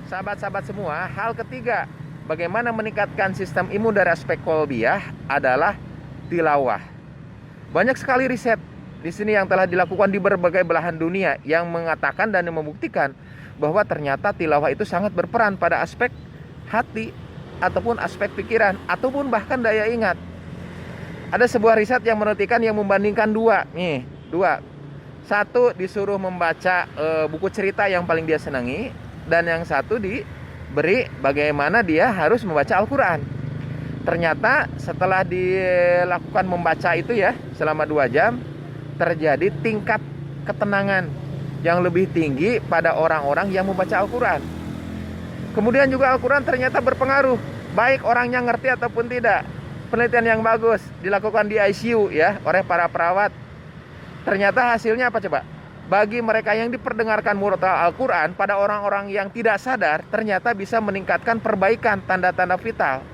sahabat-sahabat semua, hal ketiga bagaimana meningkatkan sistem imun dari aspek kolbiah adalah tilawah. Banyak sekali riset di sini yang telah dilakukan di berbagai belahan dunia yang mengatakan dan membuktikan bahwa ternyata tilawah itu sangat berperan pada aspek hati ataupun aspek pikiran ataupun bahkan daya ingat. Ada sebuah riset yang menentukan yang membandingkan dua. Satu disuruh membaca buku cerita yang paling dia senangi, dan yang satu diberi bagaimana dia harus membaca Al-Quran. Ternyata setelah dilakukan membaca itu ya selama 2 jam, terjadi tingkat ketenangan yang lebih tinggi pada orang-orang yang membaca Al-Quran. Kemudian juga Al-Quran ternyata berpengaruh, baik orangnya ngerti ataupun tidak. Penelitian yang bagus dilakukan di ICU ya oleh para perawat. Ternyata hasilnya apa coba? Bagi mereka yang diperdengarkan murotal Al-Quran pada orang-orang yang tidak sadar, ternyata bisa meningkatkan perbaikan tanda-tanda vital.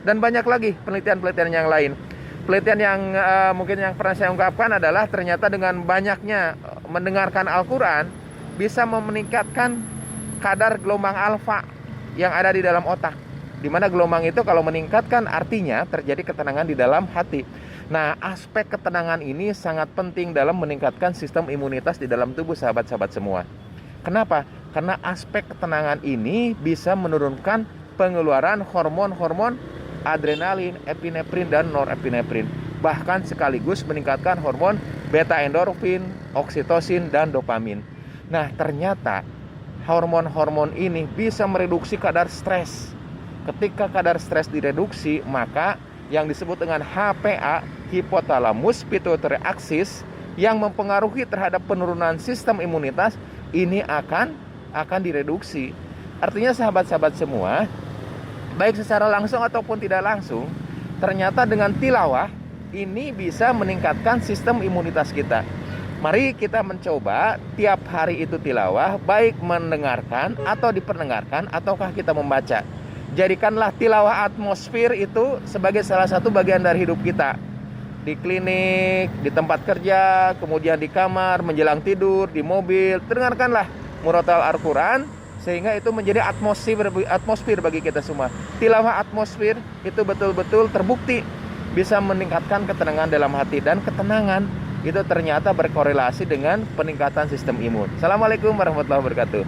Dan banyak lagi penelitian-penelitian yang lain. Penelitian yang mungkin yang pernah saya ungkapkan adalah ternyata dengan banyaknya mendengarkan Al-Quran bisa meningkatkan kadar gelombang alfa yang ada di dalam otak. Dimana gelombang itu kalau meningkatkan artinya terjadi ketenangan di dalam hati. Nah, aspek ketenangan ini sangat penting dalam meningkatkan sistem imunitas di dalam tubuh sahabat-sahabat semua. Kenapa? Karena aspek ketenangan ini bisa menurunkan pengeluaran hormon-hormon adrenalin, epinefrin, dan norepinefrin. Bahkan sekaligus meningkatkan hormon beta endorfin, oksitosin, dan dopamin. Nah, ternyata hormon-hormon ini bisa mereduksi kadar stres. Ketika kadar stres direduksi, maka yang disebut dengan HPA, hipotalamus pituitary axis, yang mempengaruhi terhadap penurunan sistem imunitas ini akan direduksi. Artinya sahabat-sahabat semua, baik secara langsung ataupun tidak langsung, ternyata dengan tilawah ini bisa meningkatkan sistem imunitas kita. Mari kita mencoba tiap hari itu tilawah, baik mendengarkan atau diperdengarkan ataukah kita membaca. Jadikanlah tilawah atmosfer itu sebagai salah satu bagian dari hidup kita. Di klinik, di tempat kerja, kemudian di kamar, menjelang tidur, di mobil, dengarkanlah murotal Al-Quran sehingga itu menjadi atmosfer bagi kita semua. Tilawah atmosfer itu betul-betul terbukti bisa meningkatkan ketenangan dalam hati, dan ketenangan itu ternyata berkorelasi dengan peningkatan sistem imun. Assalamualaikum warahmatullahi wabarakatuh.